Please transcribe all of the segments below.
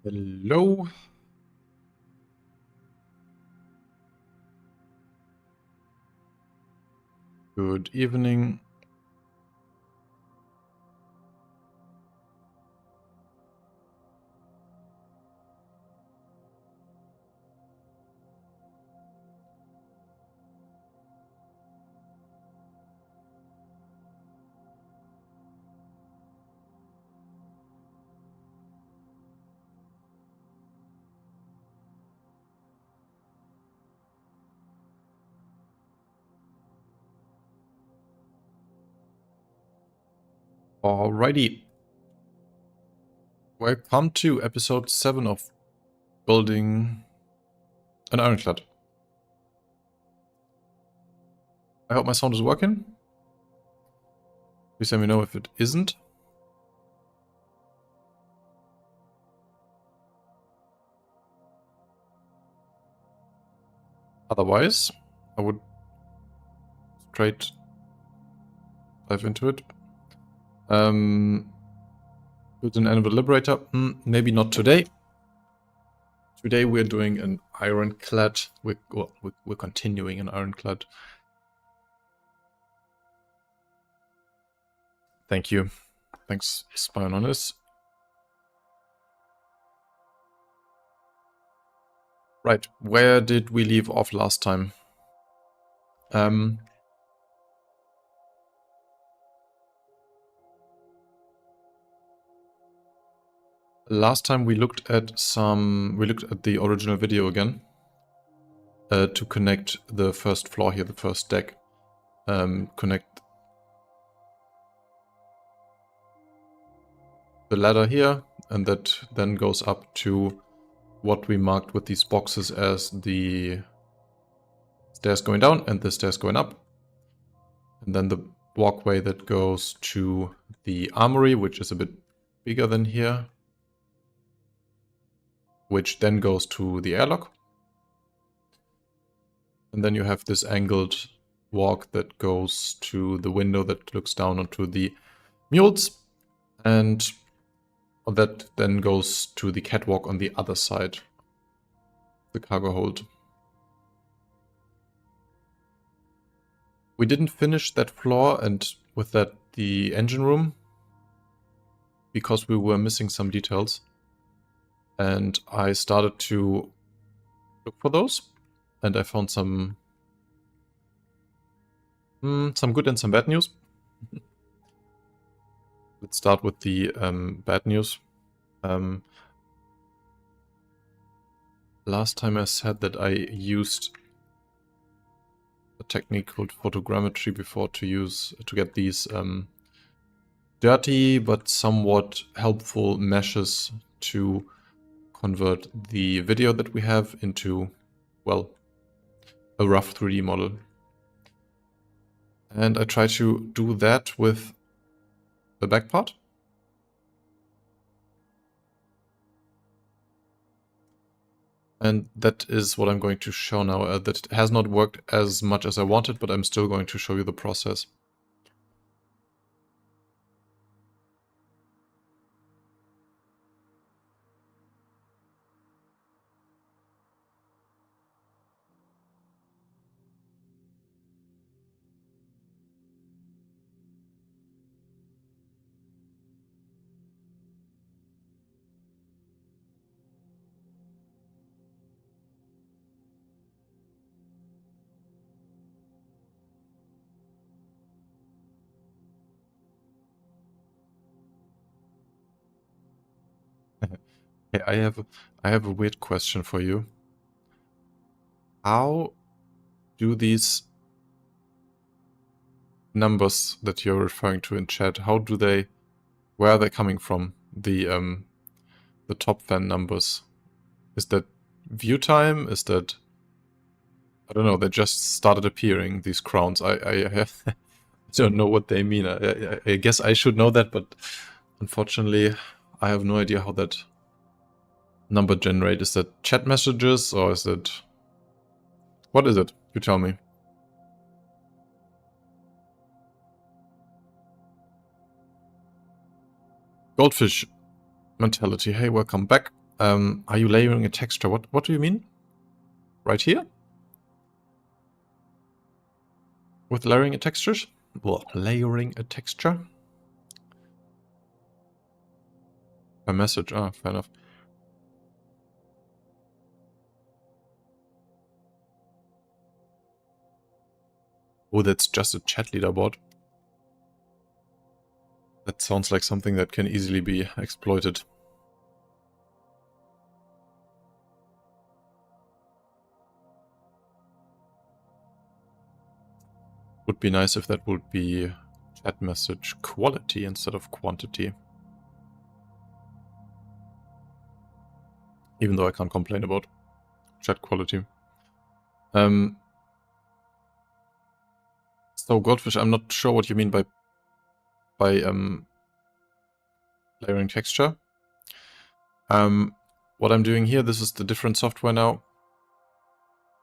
Hello. Good evening. Alrighty. Welcome to episode 7 of building an Ironclad. I hope my sound is working. Please let me know if it isn't. Otherwise, I would straight dive into it. Build an Anvil Liberator. Maybe not today. Today we're doing an Ironclad. We're continuing an Ironclad. Thank you. Thanks, Spion on this. Right, where did we leave off last time? Last time we looked at the original video again to connect the first floor here, the first deck. Connect the ladder here, and that then goes up to what we marked with these boxes as the stairs going down and the stairs going up. And then the walkway that goes to the armory, which is a bit bigger than here, which then goes to the airlock. And then you have this angled walk that goes to the window that looks down onto the mules, and that then goes to the catwalk on the other side, the cargo hold. We didn't finish that floor and with that the engine room because we were missing some details. And I started to look for those, and I found some good and some bad news. Let's start with the bad news. Last time I said that I used a technique called photogrammetry before to get these dirty but somewhat helpful meshes to convert the video that we have into, well, a rough 3D model. And I try to do that with the back part. And that is what I'm going to show now. That has not worked as much as I wanted, but I'm still going to show you the process. Hey, I have a weird question for you. How do these numbers that you're referring to in chat, where are they coming from? The top fan numbers. Is that view time? Is that, I don't know, they just started appearing, these crowns. I don't know what they mean. I guess I should know that, but unfortunately I have no idea how that number generate. Is that chat messages or is it... What is it? You tell me. Goldfish mentality. Hey, welcome back. Are you layering a texture? What do you mean? Right here? With layering a textures? Well, layering a texture? A message, fair enough. Oh, that's just a chat leaderboard. That sounds like something that can easily be exploited. Would be nice if that would be chat message quality instead of quantity. Even though I can't complain about chat quality. So Goldfish, I'm not sure what you mean by layering texture. What I'm doing here, this is the different software now.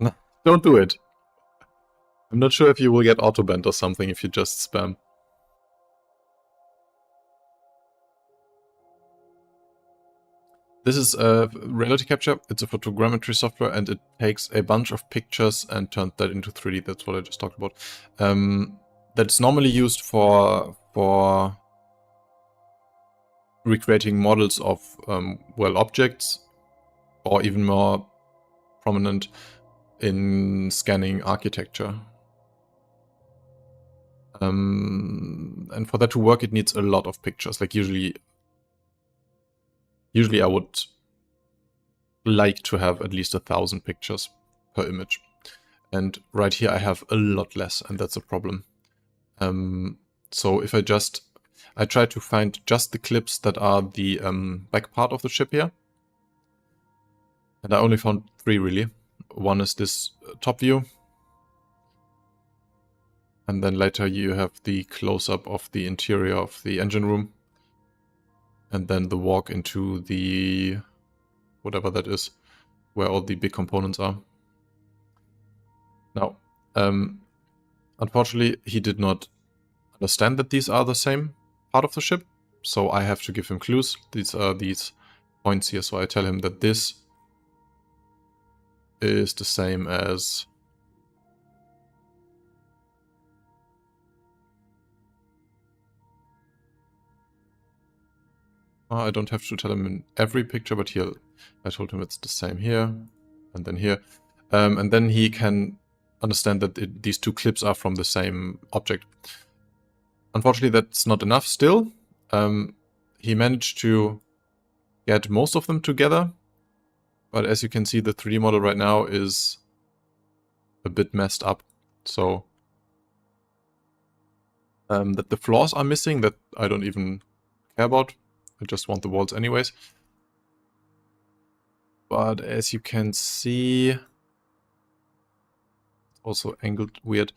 No, don't do it. I'm not sure if you will get autobanned or something if you just spam. This is reality capture. It's a photogrammetry software, and it takes a bunch of pictures and turns that into 3D. That's what I just talked about. That's normally used for recreating models of well, objects, or even more prominent in scanning architecture. And for that to work, it needs a lot of pictures. Like usually I would like to have at least 1,000 pictures per image. And right here I have a lot less, and that's a problem. So if I try to find just the clips that are the back part of the ship here. And I only found 3 really. One is this top view. And then later you have the close-up of the interior of the engine room. And then the walk into the whatever that is, where all the big components are. Now, unfortunately, he did not understand that these are the same part of the ship, so I have to give him clues. These are these points here, so I tell him that this is the same as I don't have to tell him in every picture, but here I told him it's the same here and then here. And then he can understand that these 2 clips are from the same object. Unfortunately, that's not enough still. He managed to get most of them together, but as you can see, the 3D model right now is a bit messed up. So that the floors are missing, that I don't even care about. I just want the walls anyways. But as you can see, it's also angled weird.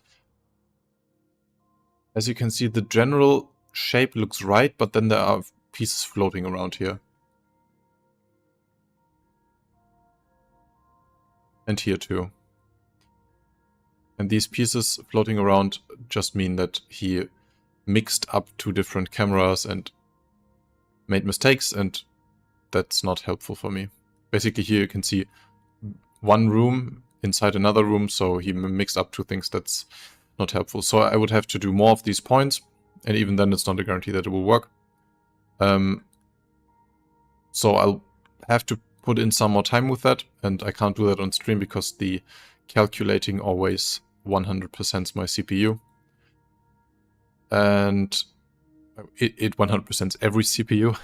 As you can see, the general shape looks right, but then there are pieces floating around here. And here too. And these pieces floating around just mean that he mixed up 2 different cameras and made mistakes, and that's not helpful for me. Basically here you can see one room inside another room, so he mixed up 2 things. That's not helpful. So I would have to do more of these points, and even then it's not a guarantee that it will work. So I'll have to put in some more time with that, and I can't do that on stream because the calculating always 100% my CPU. And it 100% every CPU.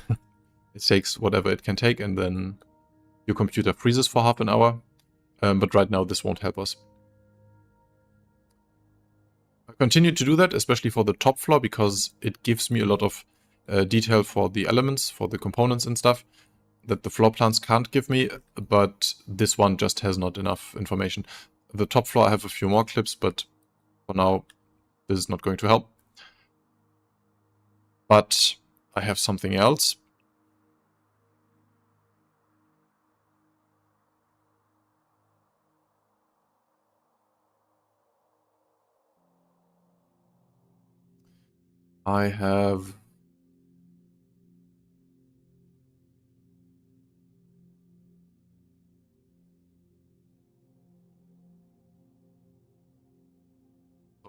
It takes whatever it can take, and then your computer freezes for half an hour. But right now this won't help us. I continue to do that, especially for the top floor, because it gives me a lot of detail for the elements, for the components and stuff that the floor plans can't give me, but this one just has not enough information. The top floor I have a few more clips, but for now this is not going to help. But I have something else. I have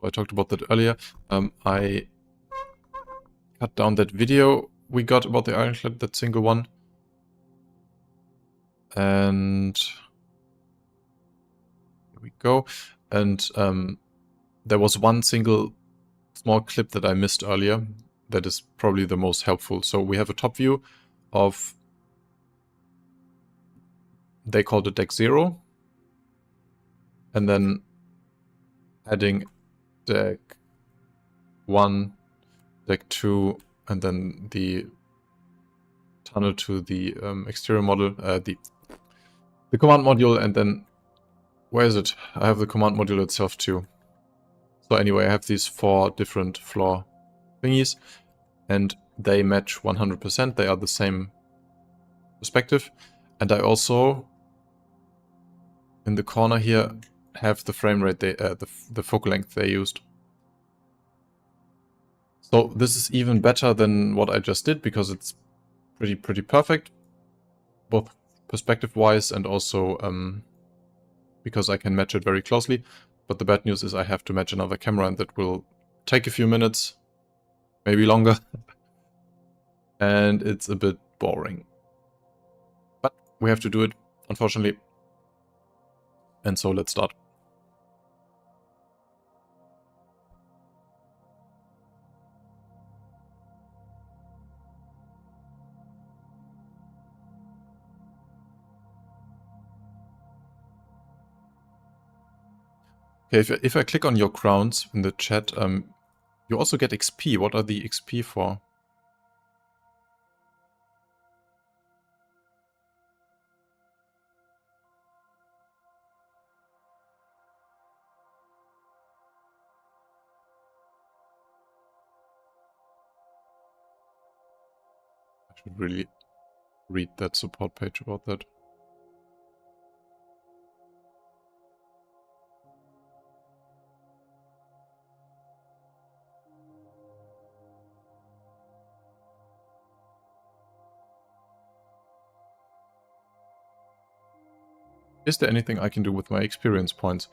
I talked about that earlier. I cut down that video we got about the Ironclad, that single one. And here we go. And there was one single small clip that I missed earlier that is probably the most helpful. So we have a top view of, they called it deck 0. And then adding deck 1, deck 2, and then the tunnel to the exterior model, the command module, and then, where is it? I have the command module itself too. So anyway, I have these 4 different floor thingies, and they match 100%. They are the same perspective. And I also, in the corner here, have the frame rate, the focal length they used. So this is even better than what I just did, because it's pretty perfect, both perspective-wise and also because I can match it very closely. But the bad news is I have to match another camera, and that will take a few minutes, maybe longer. And it's a bit boring. But we have to do it, unfortunately. And so let's start. Okay, if I click on your crowns in the chat, you also get XP. What are the XP for? I should really read that support page about that. Is there anything I can do with my experience points?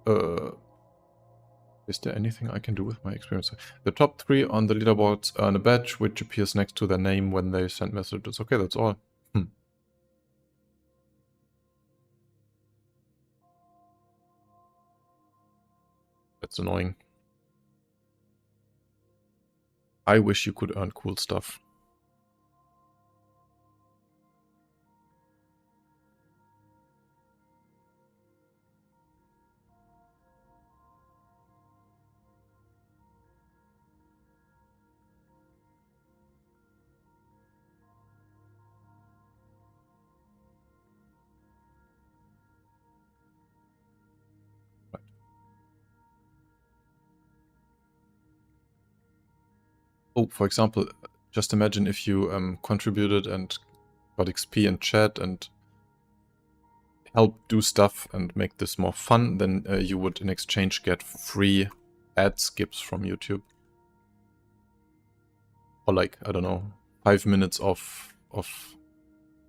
Is there anything I can do with my experience? The top 3 on the leaderboards earn a badge, which appears next to their name when they send messages. Okay, that's all. That's annoying. I wish you could earn cool stuff. Oh, for example, just imagine if you contributed and got XP in chat and helped do stuff and make this more fun, then you would in exchange get free ad skips from YouTube. Or like, I don't know, 5 minutes of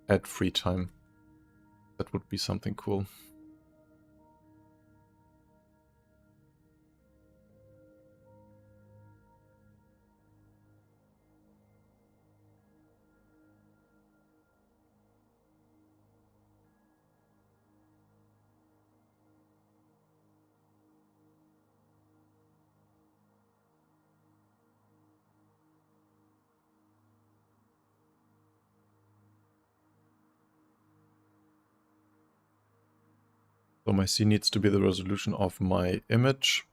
ad-free time. That would be something cool. So my scene needs to be the resolution of my image.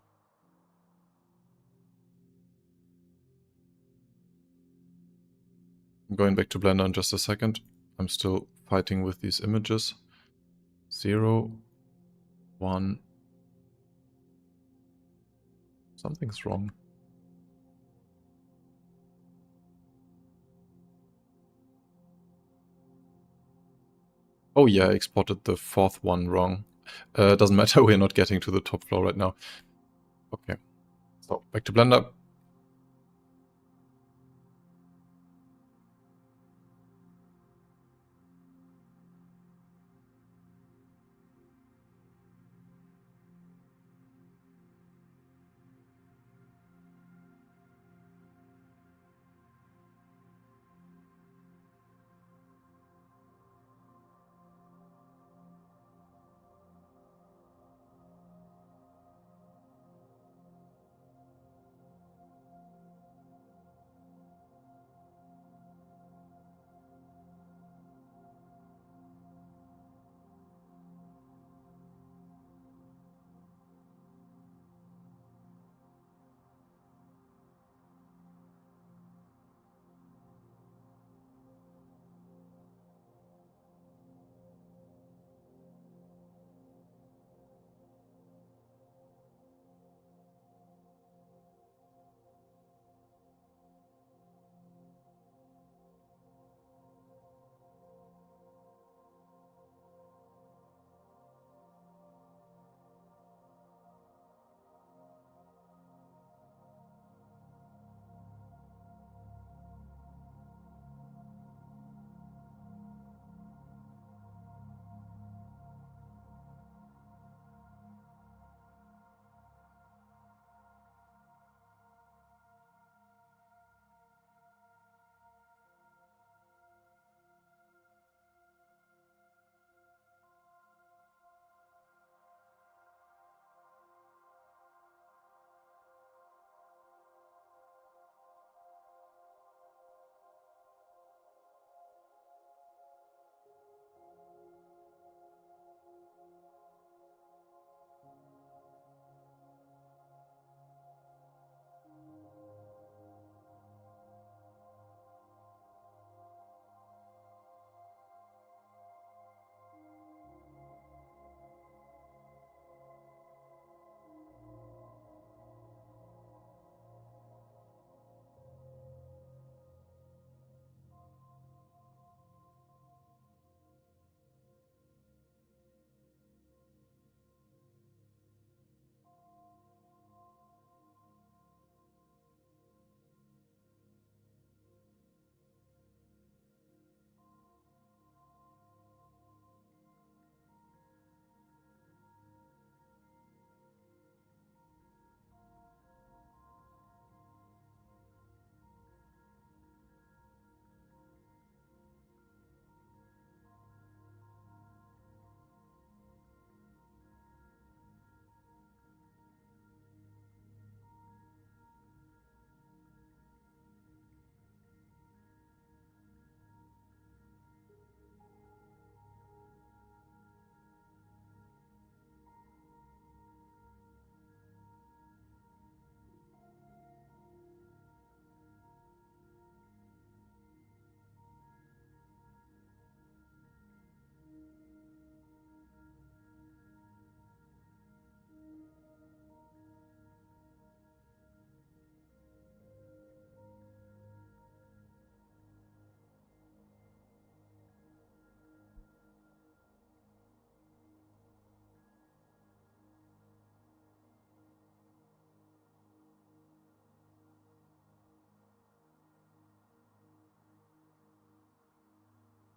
I'm going back to Blender in just a second. I'm still fighting with these images. 0, 1. Something's wrong. Oh yeah, I exported the 4th one wrong. Doesn't matter, we're not getting to the top floor right now. Okay, so back to Blender.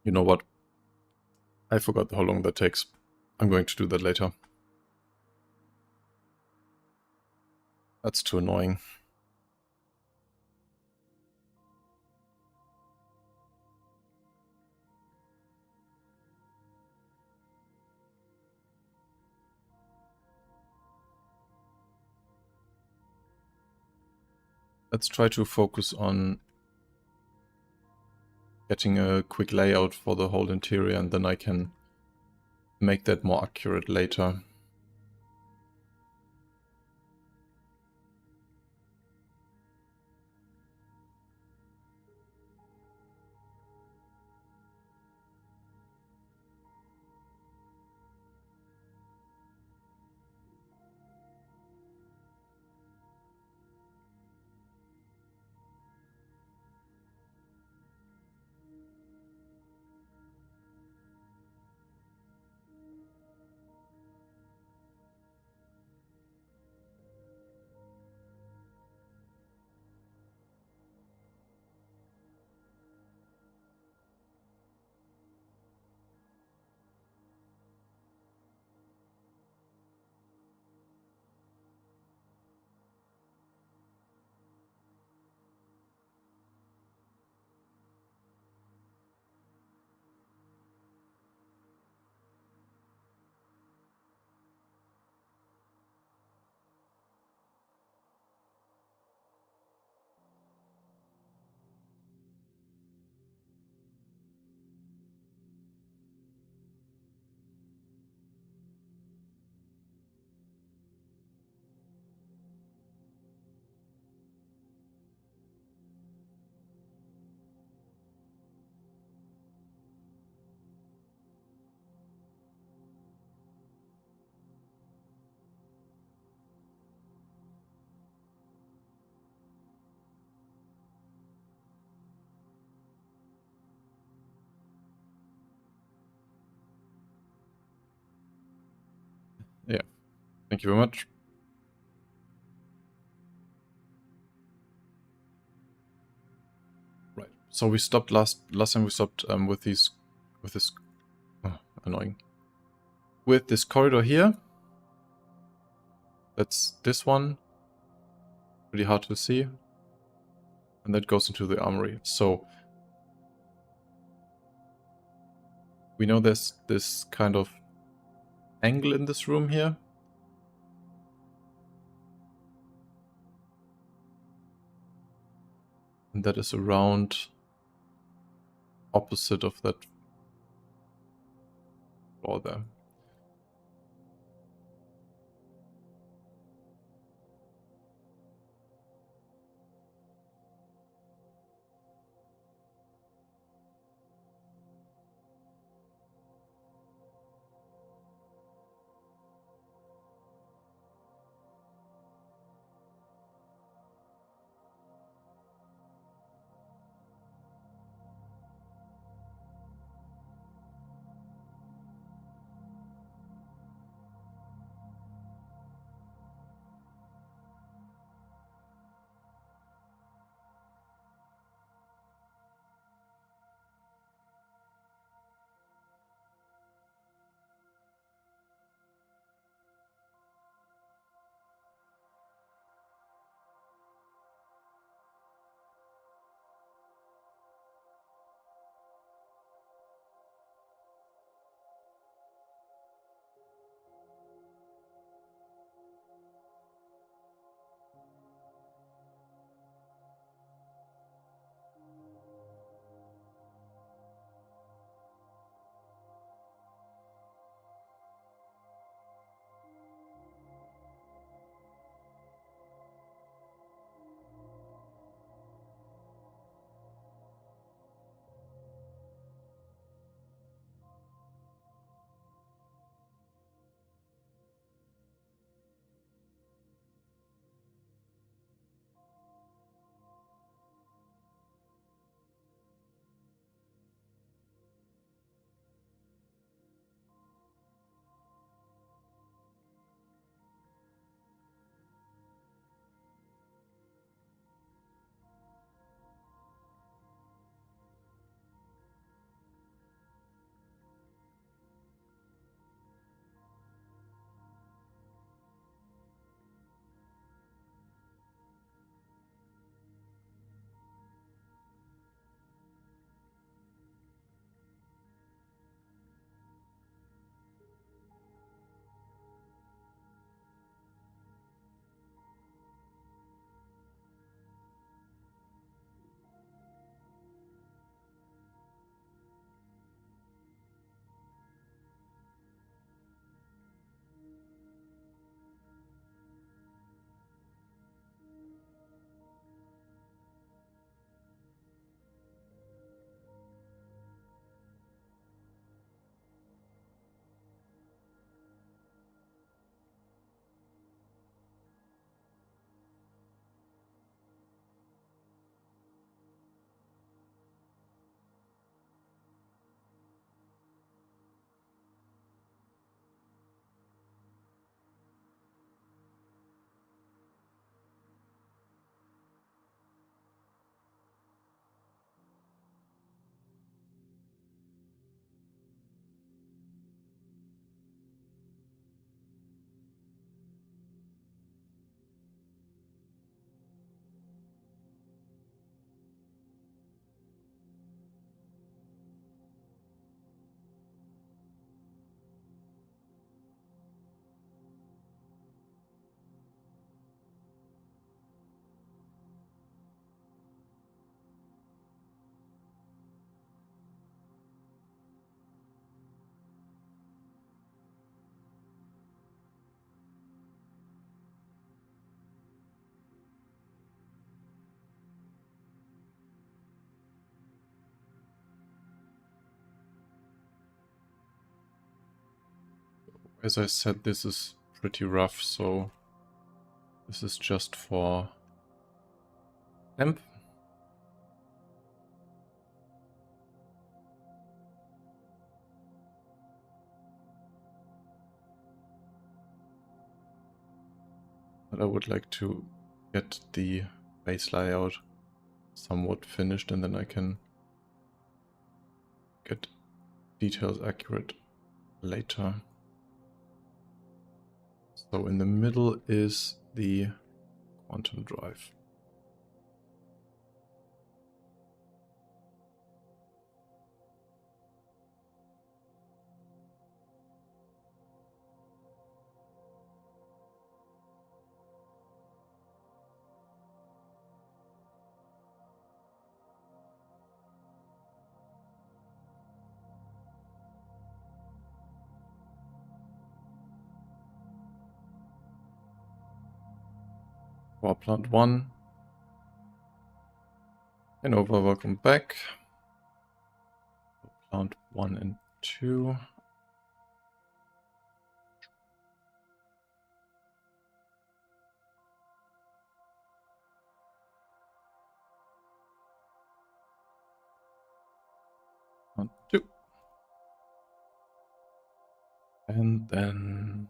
You know what? I forgot how long that takes. I'm going to do that later. That's too annoying. Let's try to focus on getting a quick layout for the whole interior, and then I can make that more accurate later. Yeah, thank you very much. Right. So we stopped last time we stopped with this annoying. With this corridor here. That's this one. Pretty hard to see. And that goes into the armory. So we know there's this kind of angle in this room here. And that is around opposite of that floor there. As I said, this is pretty rough, so this is just for temp. But I would like to get the base layout somewhat finished, and then I can get details accurate later. So in the middle is the quantum drive. Power plant 1. Hannover, welcome back. Plant 1 and 2. Plant 2. And then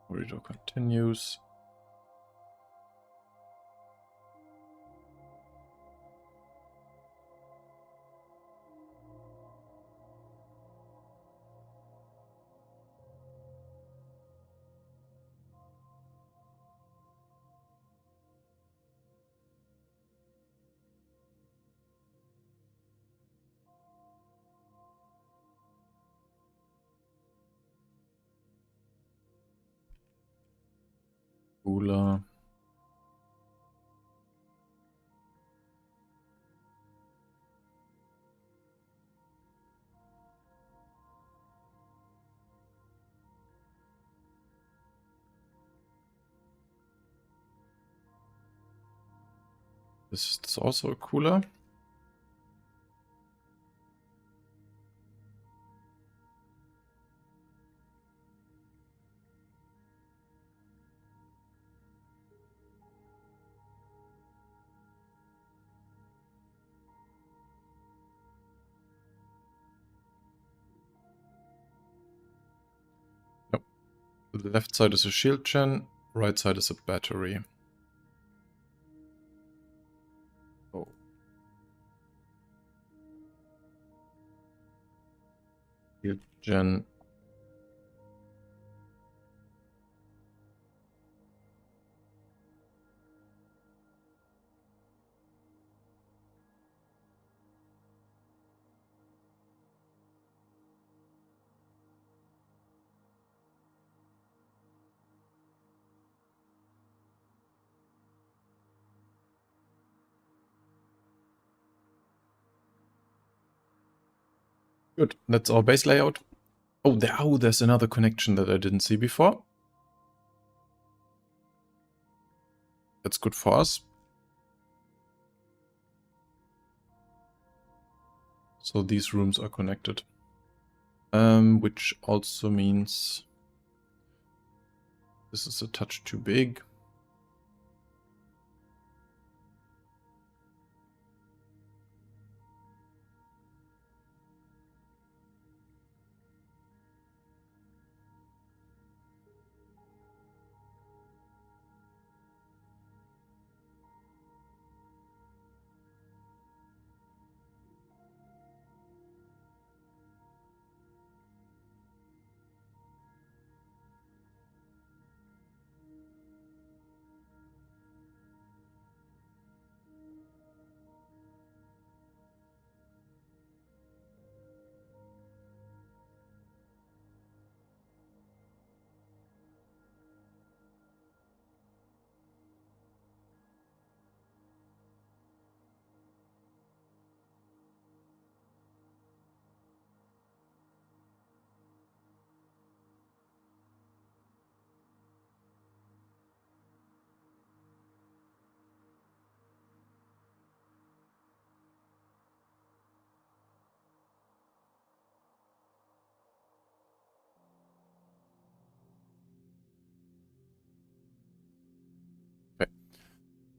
corridor continues. Cooler. This is also a cooler. No. The left side is a shield gen, right side is a battery. Oh. Shield gen. Good, that's our base layout. Oh, there's another connection that I didn't see before. That's good for us. So these rooms are connected. Which also means this is a touch too big.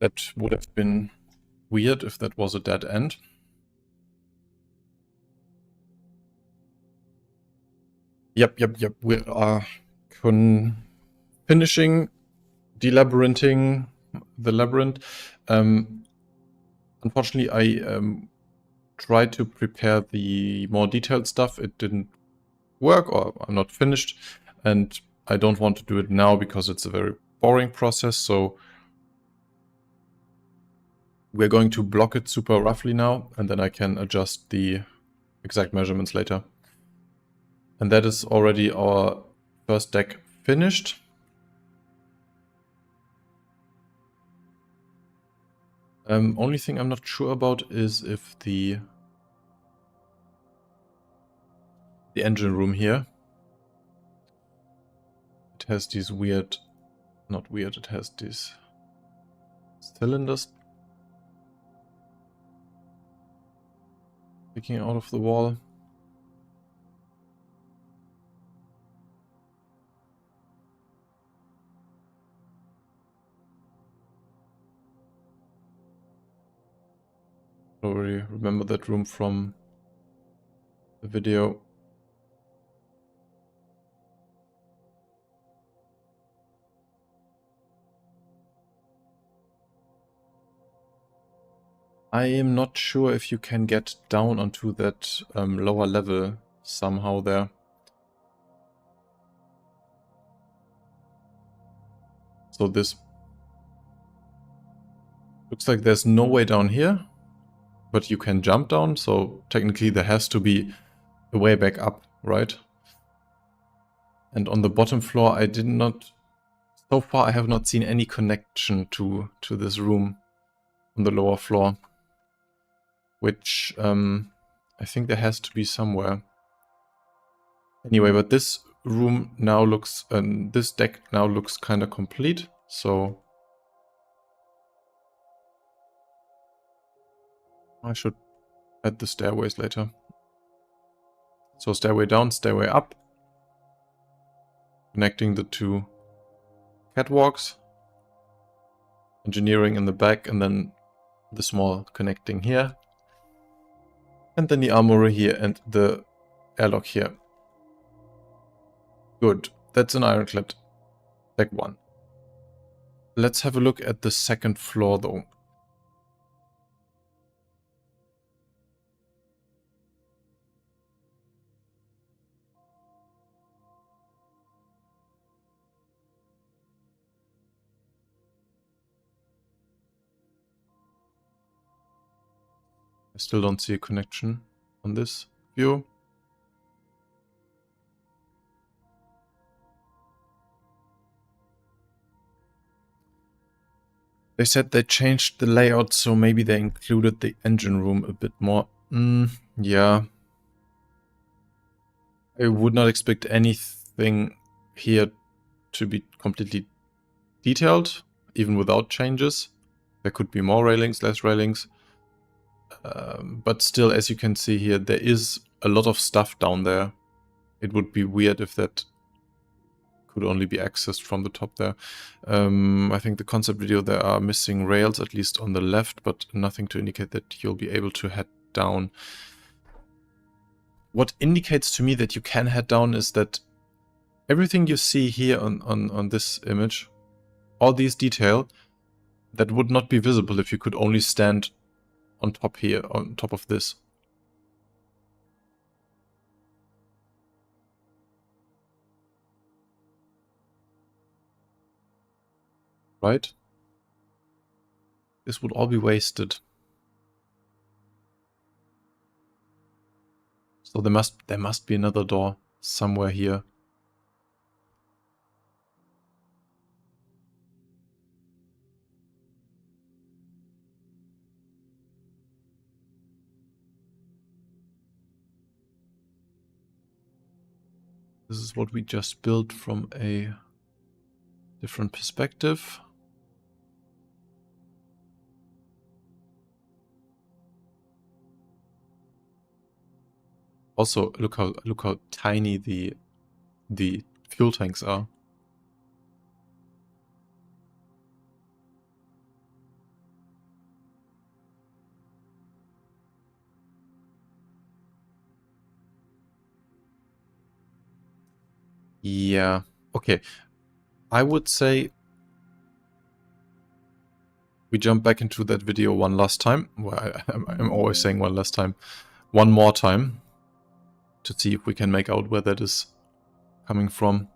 That would have been weird if that was a dead end. Yep. We are finishing delabyrinthing the labyrinth. Unfortunately, I tried to prepare the more detailed stuff. It didn't work, or I'm not finished, and I don't want to do it now because it's a very boring process. So we're going to block it super roughly now, and then I can adjust the exact measurements later. And that is already our first deck finished. Only thing I'm not sure about is if the engine room here, it has these weird, not weird, it has these cylinders sticking out of the wall. I already remember that room from the video. I am not sure if you can get down onto that lower level somehow there. So this looks like there's no way down here, but you can jump down. So technically there has to be a way back up, right? And on the bottom floor, I did not, so far I have not seen any connection to this room on the lower floor, which I think there has to be somewhere. Anyway, but this room now looks, this deck now looks kind of complete, so I should add the stairways later. So stairway down, stairway up, connecting the two catwalks, engineering in the back, and then the small connecting here, and then the armory here and the airlock here. Good, that's an Ironclad, deck 1. Let's have a look at the second floor though. I still don't see a connection on this view. They said they changed the layout, so maybe they included the engine room a bit more. Yeah. I would not expect anything here to be completely detailed, even without changes. There could be more railings, less railings. But still, as you can see here, there is a lot of stuff down there. It would be weird if that could only be accessed from the top there. I think the concept video, there are missing rails, at least on the left, but nothing to indicate that you'll be able to head down. What indicates to me that you can head down is that everything you see here on this image, all these detail, that would not be visible if you could only stand on top here, on top of this. Right? This would all be wasted. So there must be another door somewhere here. This is what we just built from a different perspective. Also, look how tiny the fuel tanks are. Yeah. Okay. I would say we jump back into that video one last time. Well, I'm always saying one last time. One more time. To see if we can make out where that is coming from.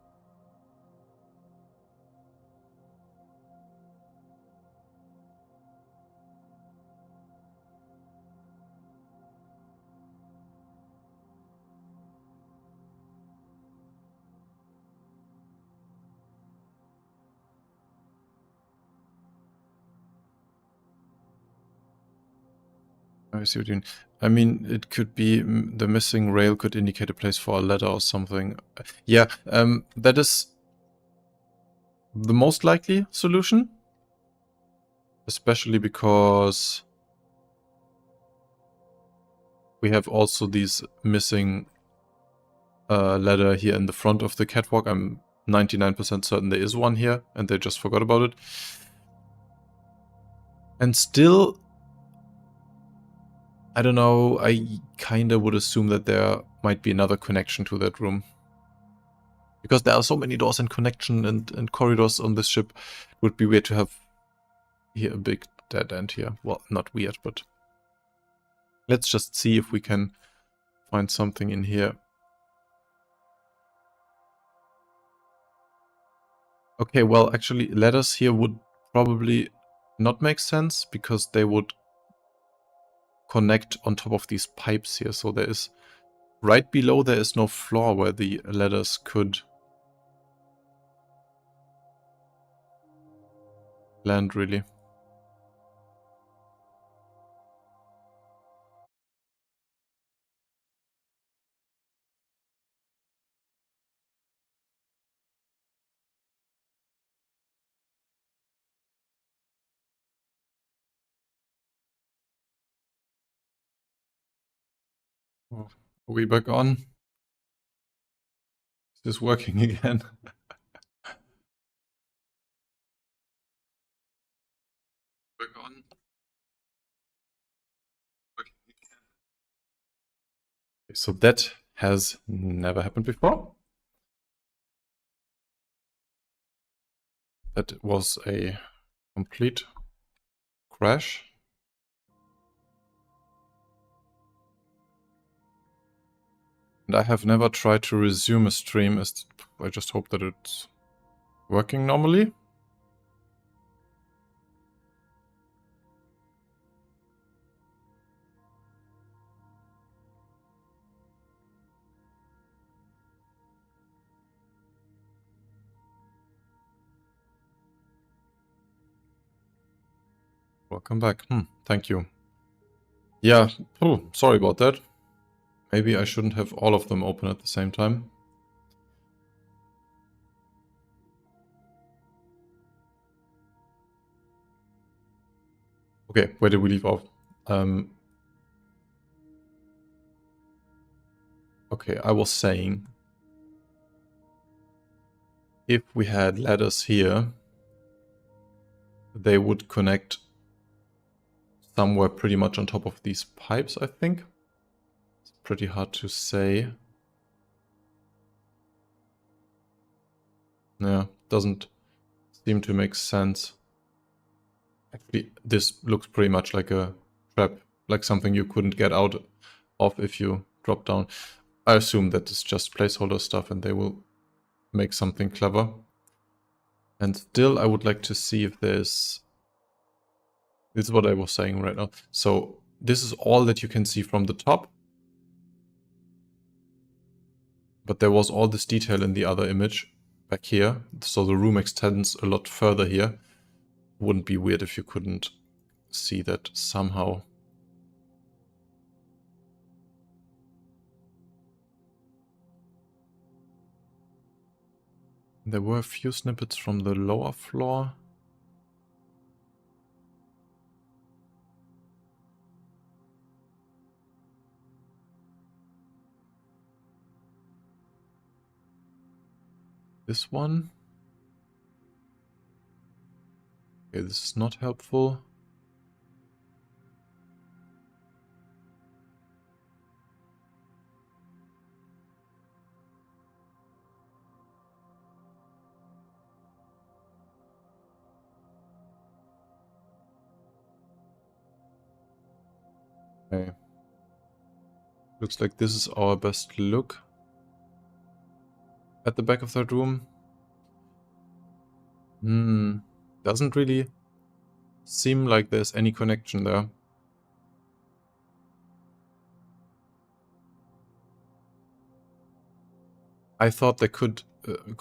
I see what you mean. I mean, it could be the missing rail could indicate a place for a ladder or something. Yeah, that is the most likely solution. Especially because we have also these missing ladder here in the front of the catwalk. I'm 99% certain there is one here and they just forgot about it. And still, I don't know, I kinda would assume that there might be another connection to that room. Because there are so many doors and connection and corridors on this ship. It would be weird to have here a big dead end here. Well, not weird, but let's just see if we can find something in here. Okay, well, actually, ladders here would probably not make sense because they would connect on top of these pipes here. So there is, right below there is no floor where the ladders could land, really. Oh, are we back on? Is this working again? Back on. Working again. Okay, so that has never happened before. That was a complete crash. And I have never tried to resume a stream. I just hope that it's working normally. Welcome back. Thank you. Yeah, sorry about that. Maybe I shouldn't have all of them open at the same time. Okay, where did we leave off? Okay, I was saying, if we had ladders here, they would connect somewhere pretty much on top of these pipes, I think. It's pretty hard to say. Yeah, doesn't seem to make sense. Actually, this looks pretty much like a trap, like something you couldn't get out of if you drop down. I assume that it's just placeholder stuff and they will make something clever. And still, I would like to see if there's... This is what I was saying right now. So this is all that you can see from the top. But there was all this detail in the other image back here. So the room extends a lot further here. Wouldn't be weird if you couldn't see that somehow. There were a few snippets from the lower floor. This one. Okay, this is not helpful. Okay. Looks like this is our best look at the back of that room. Doesn't really seem like there's any connection there. I thought there could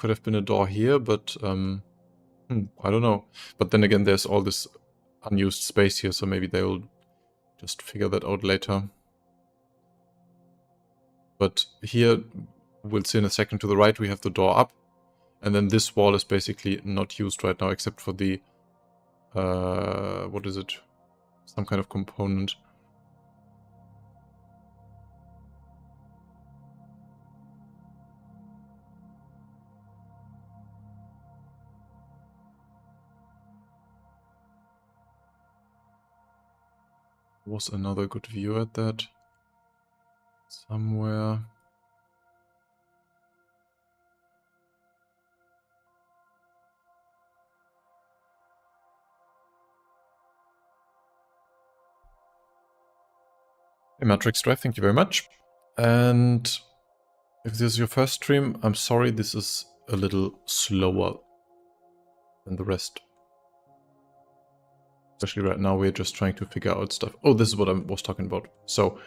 have been a door here, but I don't know. But then again, there's all this unused space here, so maybe they'll just figure that out later. But here, we'll see in a second, to the right we have the door up. And then this wall is basically not used right now, except for the... what is it? Some kind of component. Was another good view at that? Somewhere... Hey, Matrix Drive, thank you very much. And if this is your first stream, I'm sorry this is a little slower than the rest. Especially right now, we're just trying to figure out stuff. Oh, this is what I was talking about. So,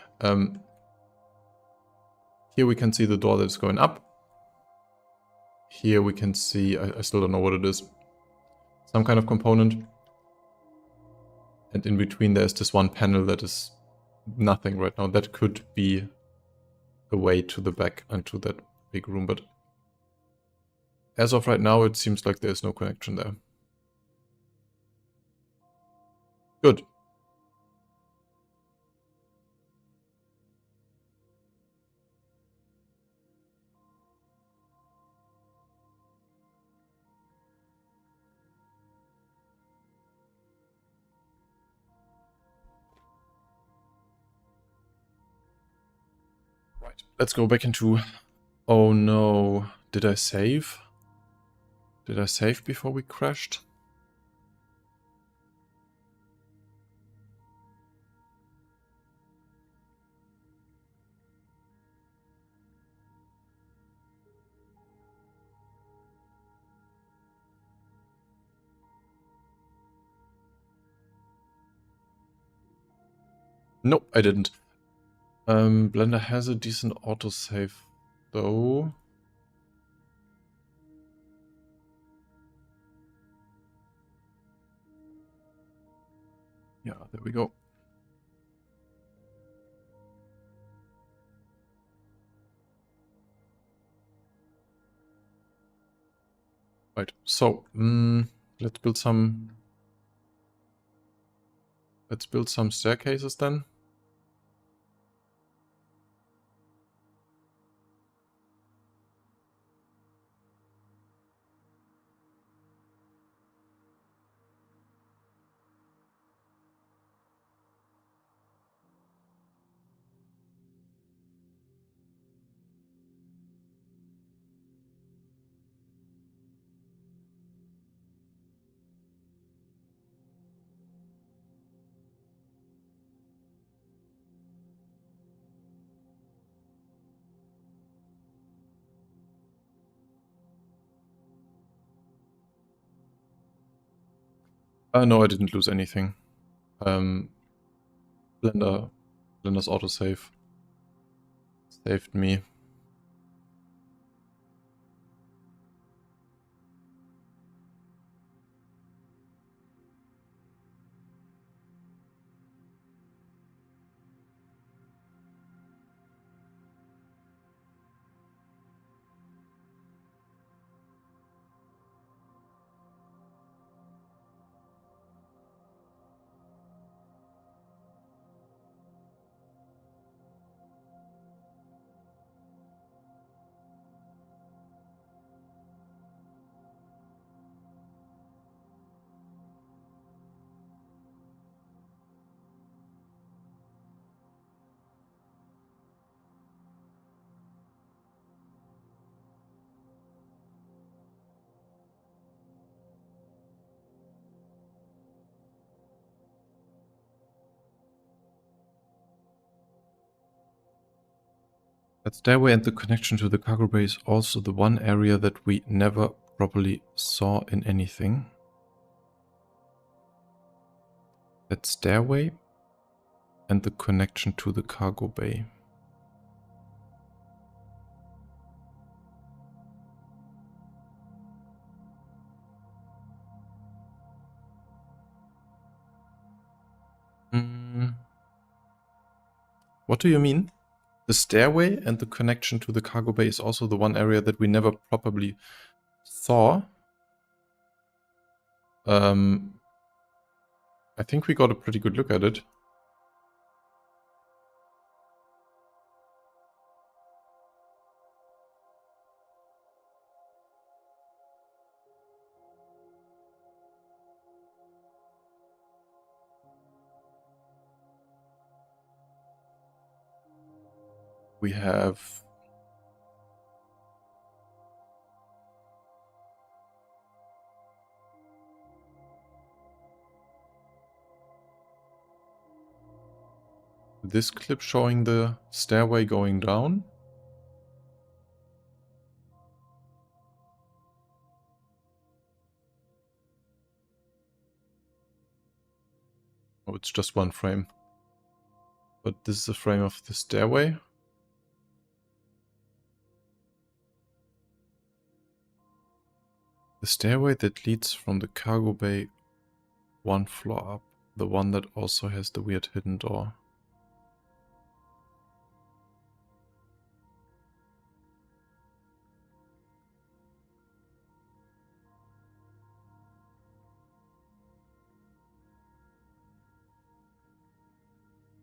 here we can see the door that's going up. Here we can see, I still don't know what it is, some kind of component. And in between there's this one panel that is nothing right now. That could be a way to the back and to that big room, but as of right now, it seems like there's no connection there. Good. Right, let's go back into... Oh no, did I save? Did I save before we crashed? Nope, I didn't. Blender has a decent autosave, though. Yeah, there we go. Right, so, let's build some... Let's build some staircases then. No, I didn't lose anything. Blender's autosave saved me. That stairway and the connection to the cargo bay is also the one area that we never properly saw in anything. That stairway and the connection to the cargo bay. What do you mean? The stairway and the connection to the cargo bay is also the one area that we never properly saw. I think we got a pretty good look at it. We have this clip showing the stairway going down. Oh, it's just one frame. But this is a frame of the stairway. The stairway that leads from the cargo bay one floor up. The one that also has the weird hidden door.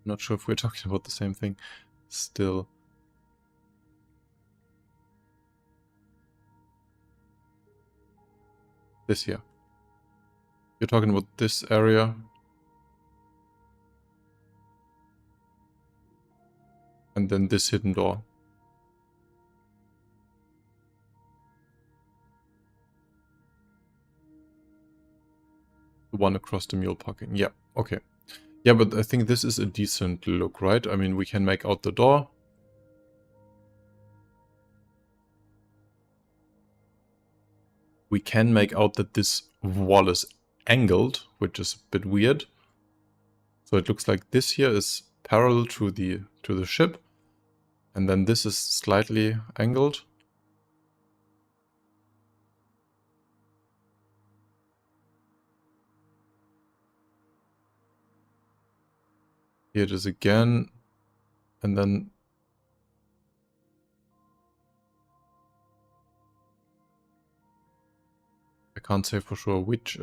Not sure if we're talking about the same thing still. This here. You're talking about this area. And then this hidden door. The one across the mule parking. Yeah, okay. Yeah, but I think this is a decent look, right? I mean, we can make out the door. We can make out that this wall is angled, which is a bit weird. So it looks like this here is parallel to the ship. And then this is slightly angled. Here it is again. And then I can't say for sure which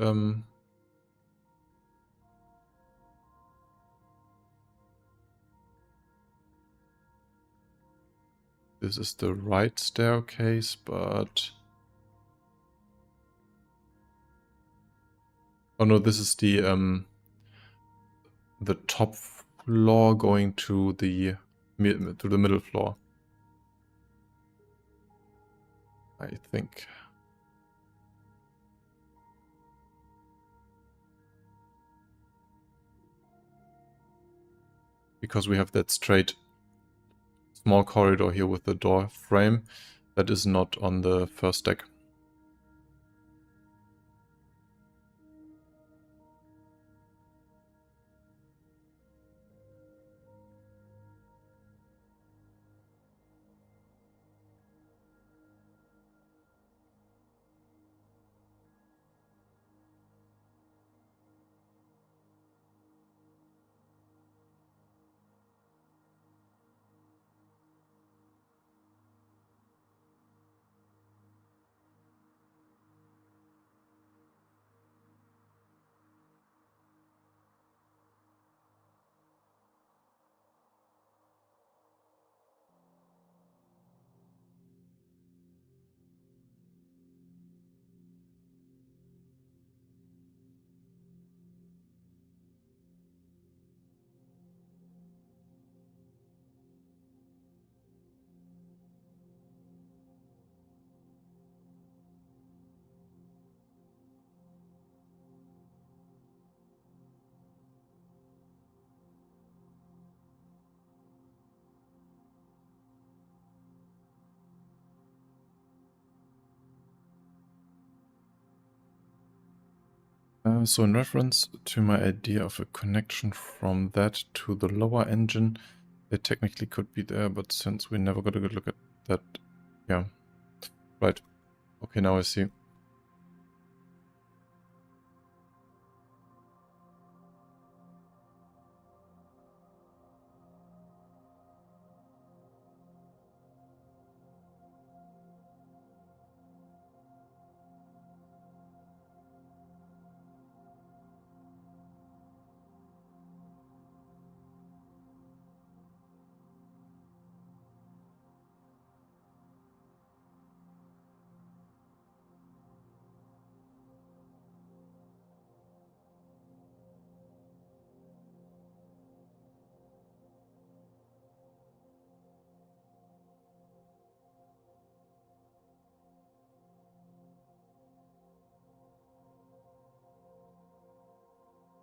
this is the right staircase, but oh no, this is the top floor going to the middle floor. I think. Because we have that straight small corridor here with the door frame that is not on the first deck. So in reference to my idea of a connection from that to the lower engine, it technically could be there, but since we never got a good look at that, yeah. Right. Okay, now I see.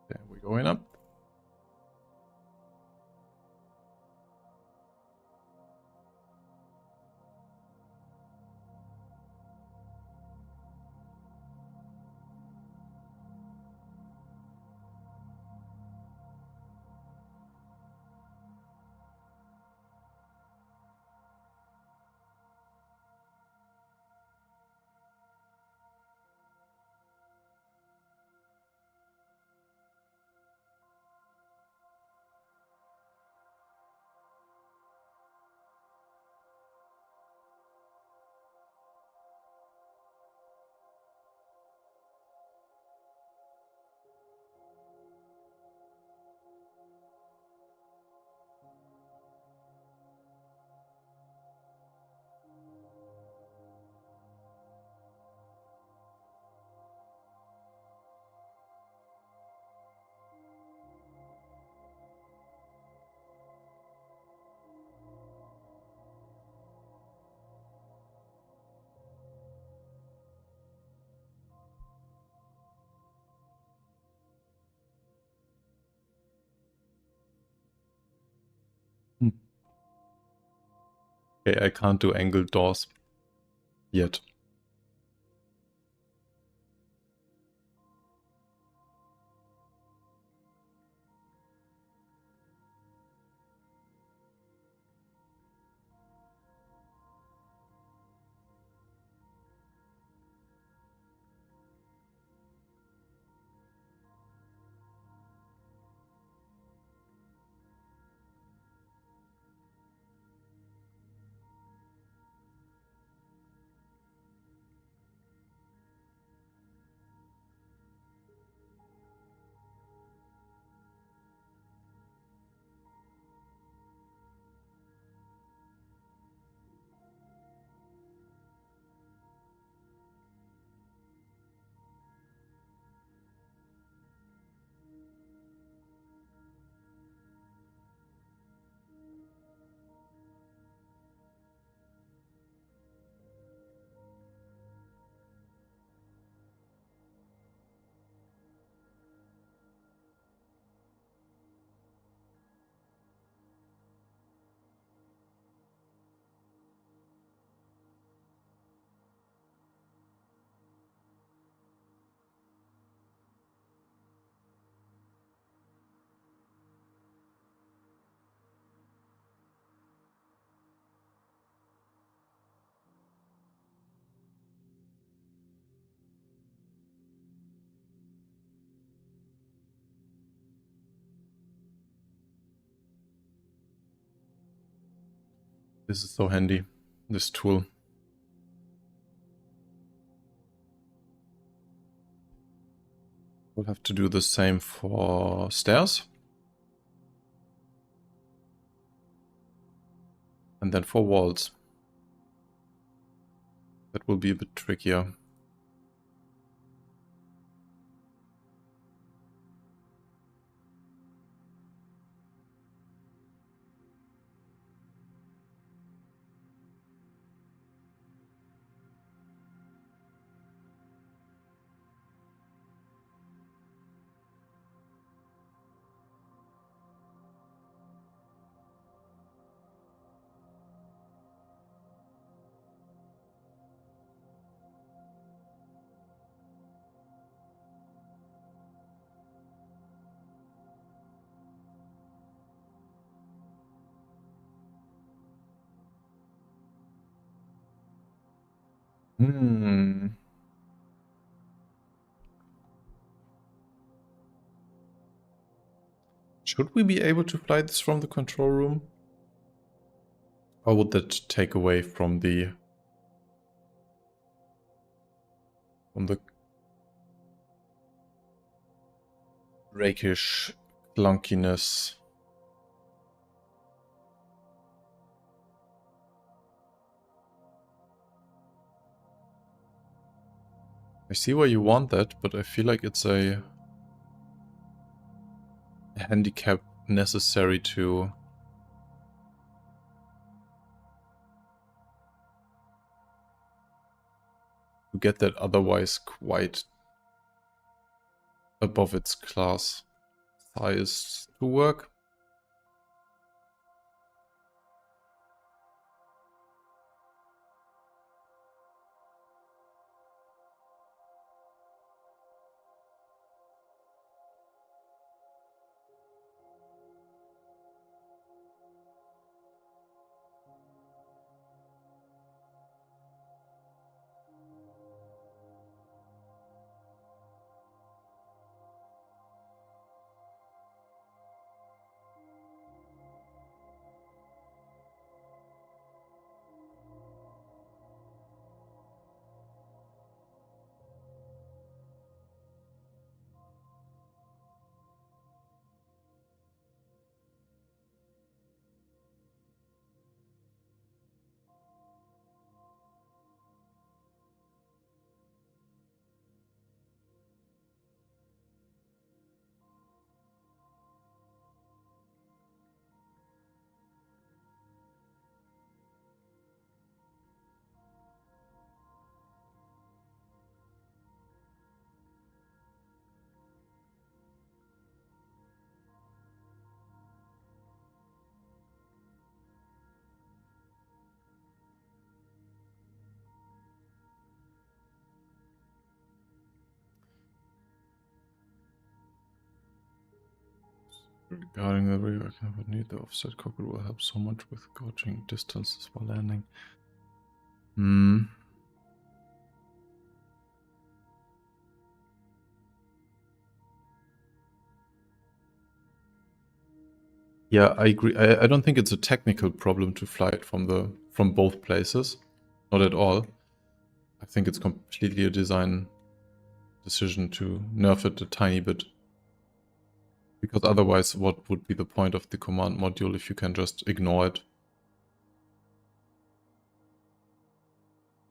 There we're going up. Okay, I can't do angled doors yet. This is so handy, this tool. We'll have to do the same for stairs. And then for walls. That will be a bit trickier. Hmm. Should we be able to fly this from the control room? Or would that take away from the rakish clunkiness? I see why you want that, but I feel like it's a handicap necessary to get that otherwise quite above its class size to work. Regarding the rear, I can need the offset cockpit will help so much with gauging distances while landing. Yeah, I agree. I don't think it's a technical problem to fly it from both places. Not at all. I think it's completely a design decision to nerf it a tiny bit. Because otherwise, what would be the point of the command module if you can just ignore it?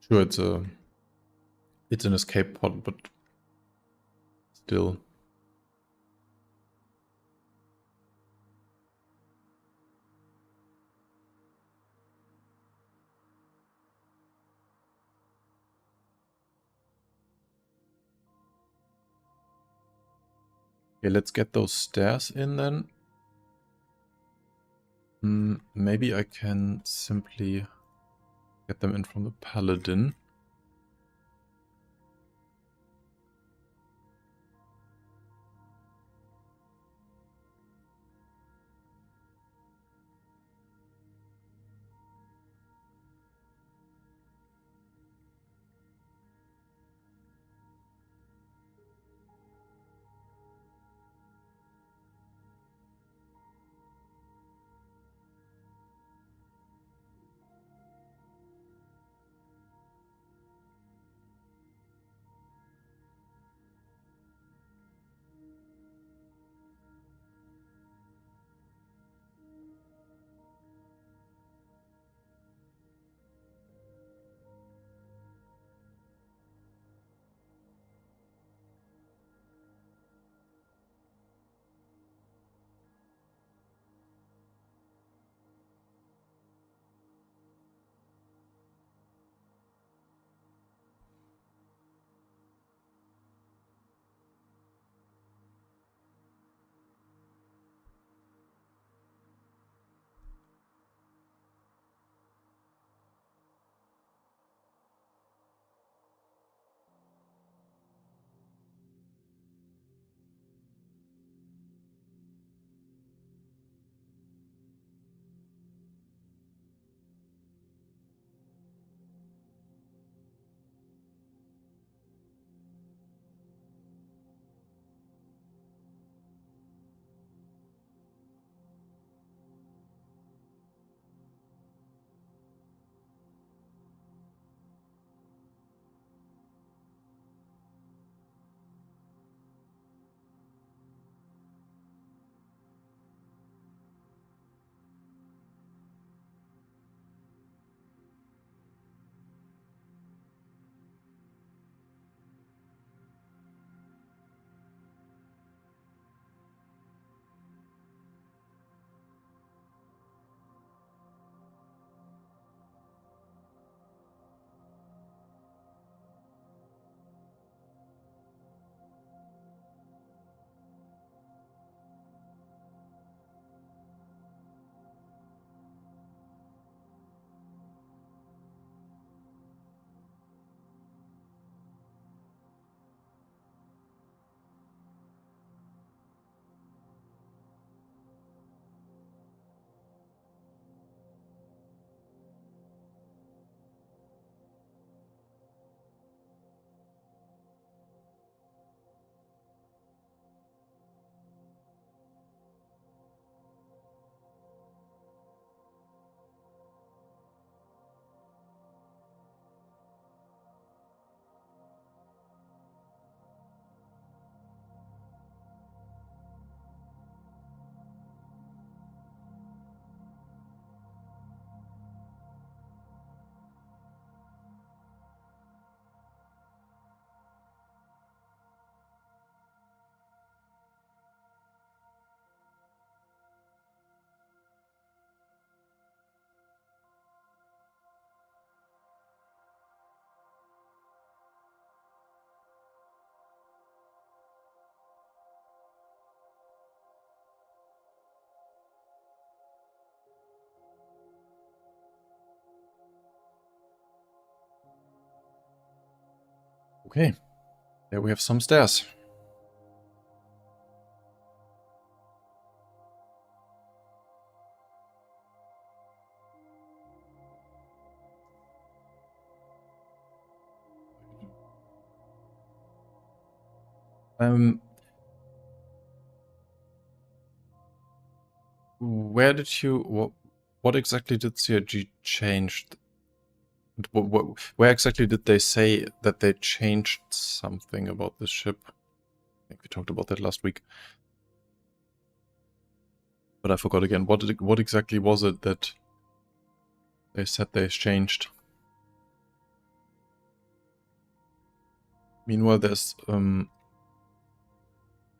Sure, it's an escape pod, but still. Okay, let's get those stairs in then. Maybe I can simply get them in from the paladin. Okay, there we have some stairs. Where did you... What exactly did CRG change? Where exactly did they say that they changed something about the ship? I think we talked about that last week. But I forgot again. What exactly was it that they said they changed? Meanwhile, there's...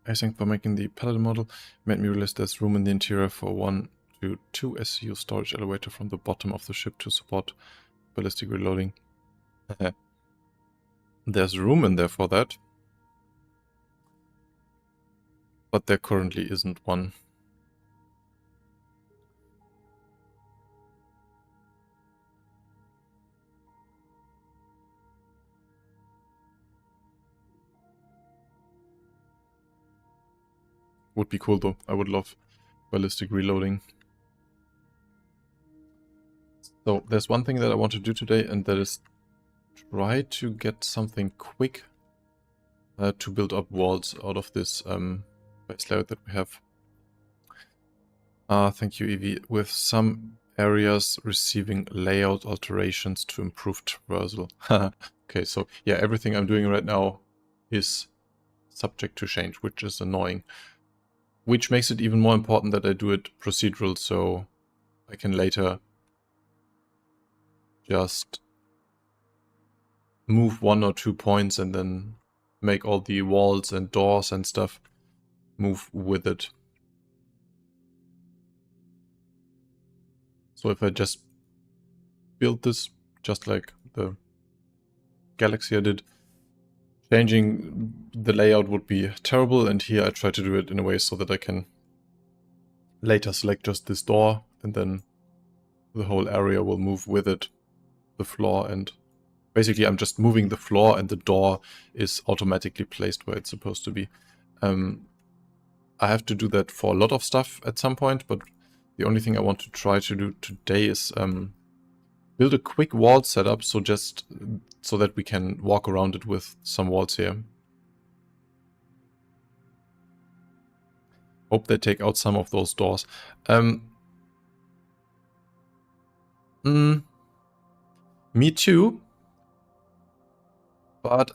I think for making the Paladin model, made me realize there's room in the interior for 1 to 2 SCU storage elevator from the bottom of the ship to support ballistic reloading. There's room in there for that. But there currently isn't one. Would be cool though. I would love ballistic reloading. So there's one thing that I want to do today, and that is try to get something quick to build up walls out of this base layout that we have. Thank you, Evie. With some areas receiving layout alterations to improve traversal. Okay, so yeah, everything I'm doing right now is subject to change, which is annoying. Which makes it even more important that I do it procedural, so I can later just move 1 or 2 points and then make all the walls and doors and stuff move with it. So if I just build this just like the Galaxy I did, changing the layout would be terrible, and here I try to do it in a way so that I can later select just this door, and then the whole area will move with it, the floor, and basically I'm just moving the floor and the door is automatically placed where it's supposed to be. I have to do that for a lot of stuff at some point, but the only thing I want to try to do today is build a quick wall setup, so that we can walk around it with some walls here. Hope they take out some of those doors. Me too. But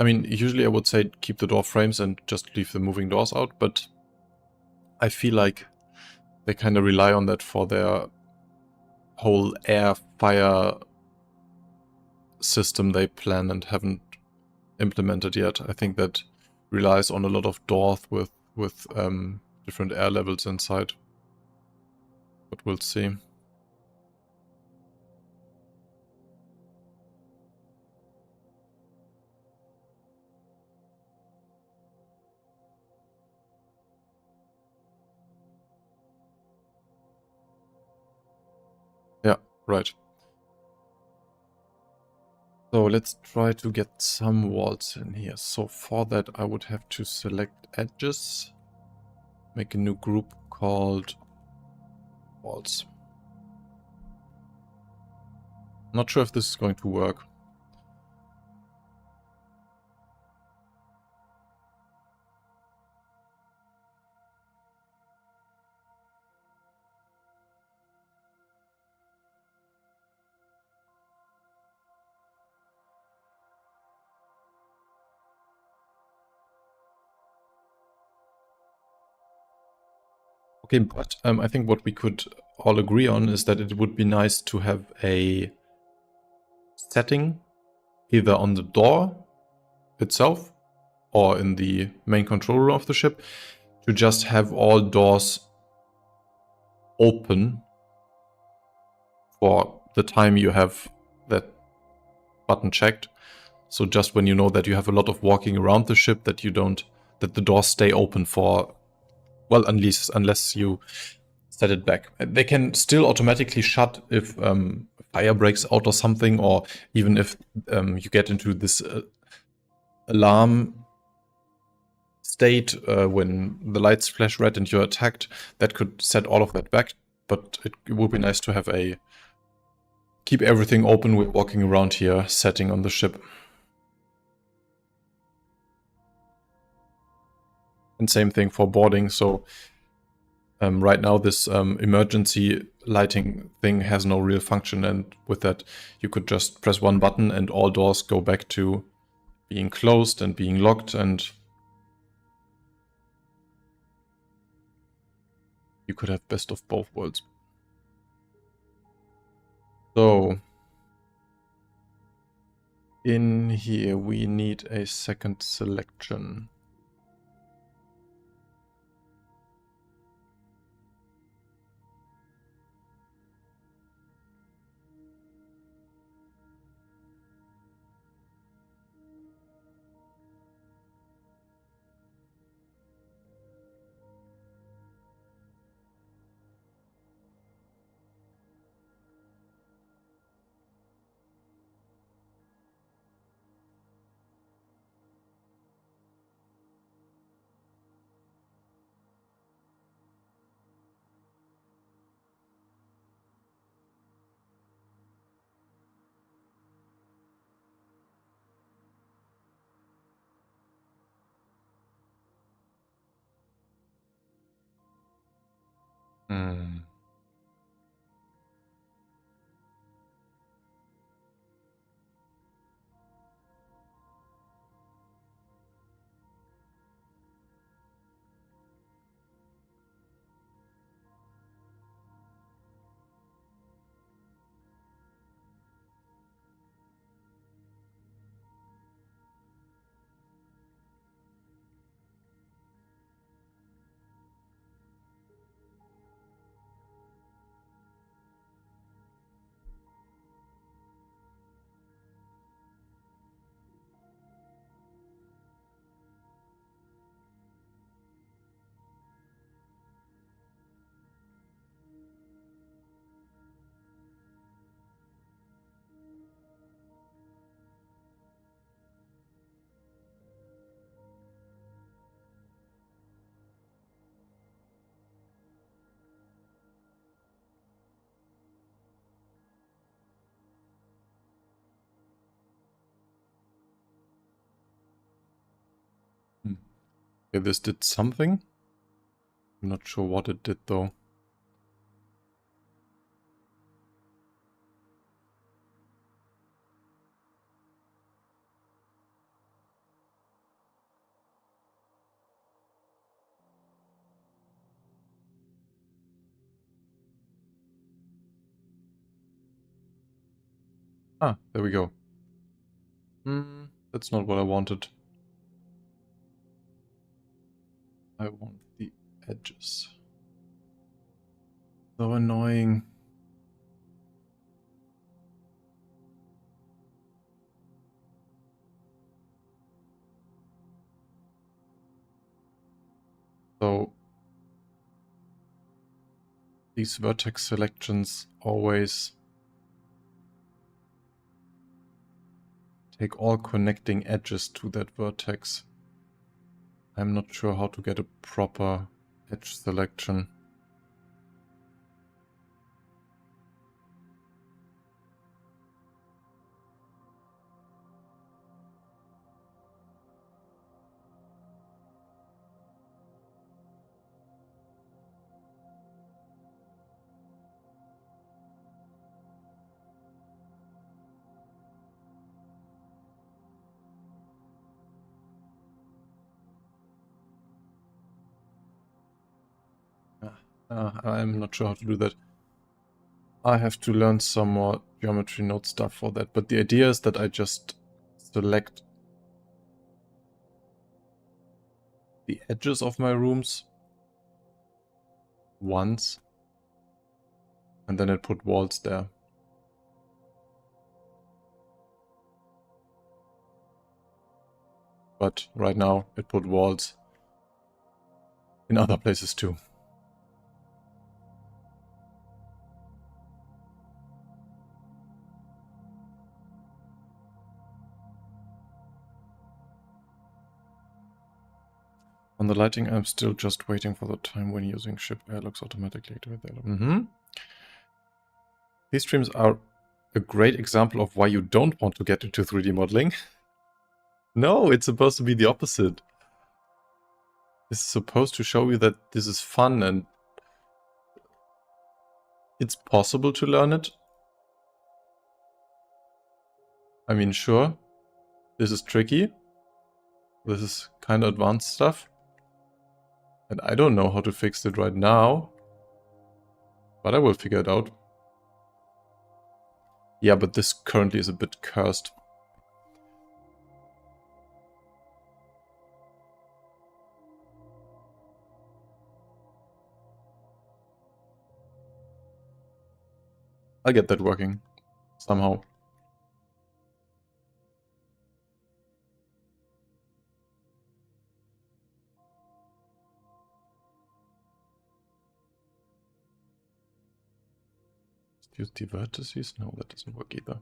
I mean, usually I would say keep the door frames and just leave the moving doors out, but I feel like they kind of rely on that for their whole air-fire system they plan and haven't implemented yet. I think that relies on a lot of doors with different air levels inside. But we'll see. Yeah, right. So let's try to get some walls in here. So for that I would have to select edges, make a new group called walls. Not sure if this is going to work. Okay, but I think what we could all agree on is that it would be nice to have a setting either on the door itself or in the main control room of the ship to just have all doors open for the time you have that button checked. So just when you know that you have a lot of walking around the ship, that the doors stay open for, well, unless you set it back. They can still automatically shut if fire breaks out or something, or even if you get into this alarm state when the lights flash red and you're attacked, that could set all of that back. But it would be nice to have keep everything open with walking around here, setting on the ship. And same thing for boarding. So right now this emergency lighting thing has no real function, and with that you could just press one button and all doors go back to being closed and being locked, and you could have best of both worlds. So in here we need a second selection. Okay, this did something. I'm not sure what it did though. Ah, there we go. That's not what I wanted. I want the edges. So annoying. So these vertex selections always take all connecting edges to that vertex. I'm not sure how to get a proper edge selection. I'm not sure how to do that. I have to learn some more geometry node stuff for that, but the idea is that I just select the edges of my rooms once, and then I put walls there. But right now it put walls in other places too. the lighting, I'm still just waiting for the time when using ship airlocks automatically activate the These streams are a great example of why you don't want to get into 3D modeling. No, it's supposed to be the opposite. It's supposed to show you that this is fun and it's possible to learn it. I mean, sure, this is tricky. This is kind of advanced stuff. And I don't know how to fix it right now. But I will figure it out. Yeah, but this currently is a bit cursed. I'll get that working somehow. Use the vertices? No, that doesn't work either.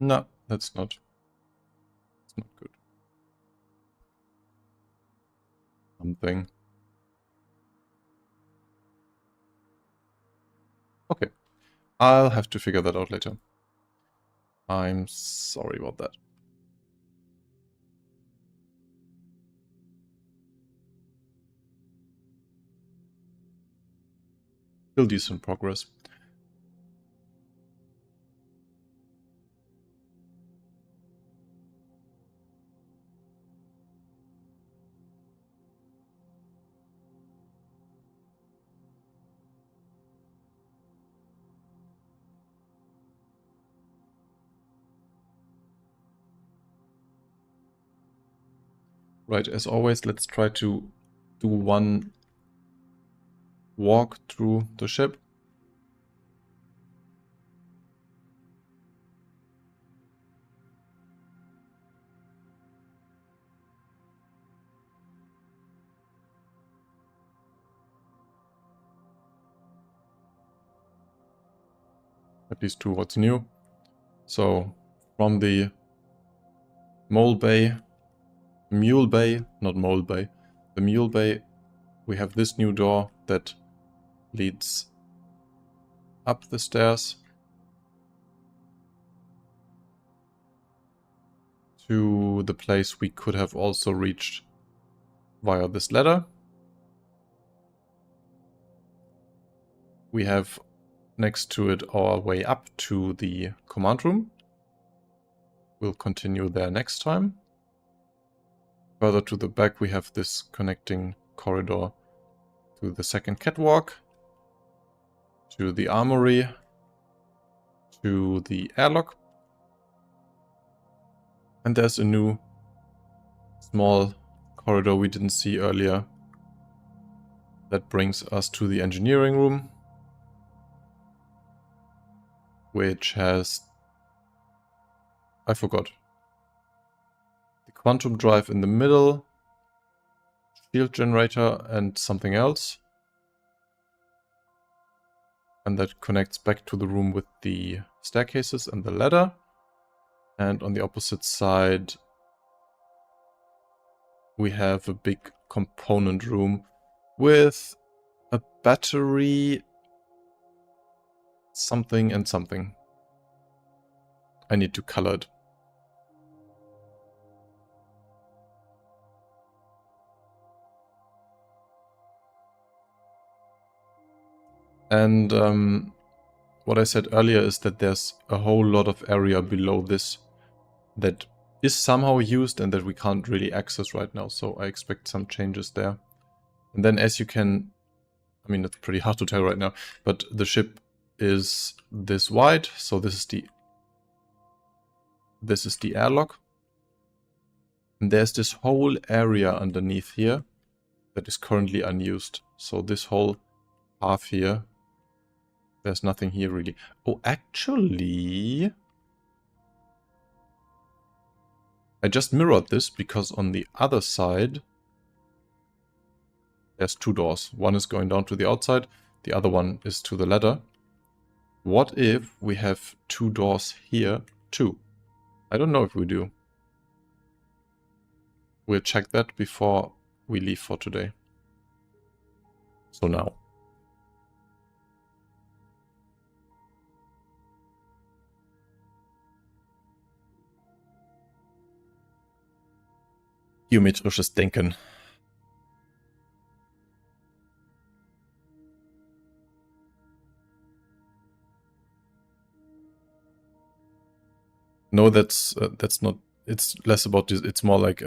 No, that's not. It's not good. Something. Okay. I'll have to figure that out later. I'm sorry about that. Still decent progress. Right, as always, let's try to do one walk through the ship. At least to what's new. So, from the Mule Bay, not Mole Bay, the Mule Bay, we have this new door that leads up the stairs to the place we could have also reached via this ladder. We have next to it our way up to the command room. We'll continue there next time. Further to the back we have this connecting corridor to the second catwalk, to the armory, to the airlock. And there's a new small corridor we didn't see earlier that brings us to the engineering room, which has, I forgot, the quantum drive in the middle, shield generator and something else. And that connects back to the room with the staircases and the ladder. And on the opposite side, we have a big component room with a battery something and something. I need to color it. And what I said earlier is that there's a whole lot of area below this that is somehow used and that we can't really access right now. So I expect some changes there. And then as you can, I mean, it's pretty hard to tell right now, but the ship is this wide. So this is the airlock. And there's this whole area underneath here that is currently unused. So this whole half here, there's nothing here really. Oh, actually, I just mirrored this because on the other side, there's two doors. One is going down to the outside, the other one is to the ladder. What if we have two doors here too? I don't know if we do. We'll check that before we leave for today. So now. Geometrisches Denken. No, that's not. It's less about this. It's more like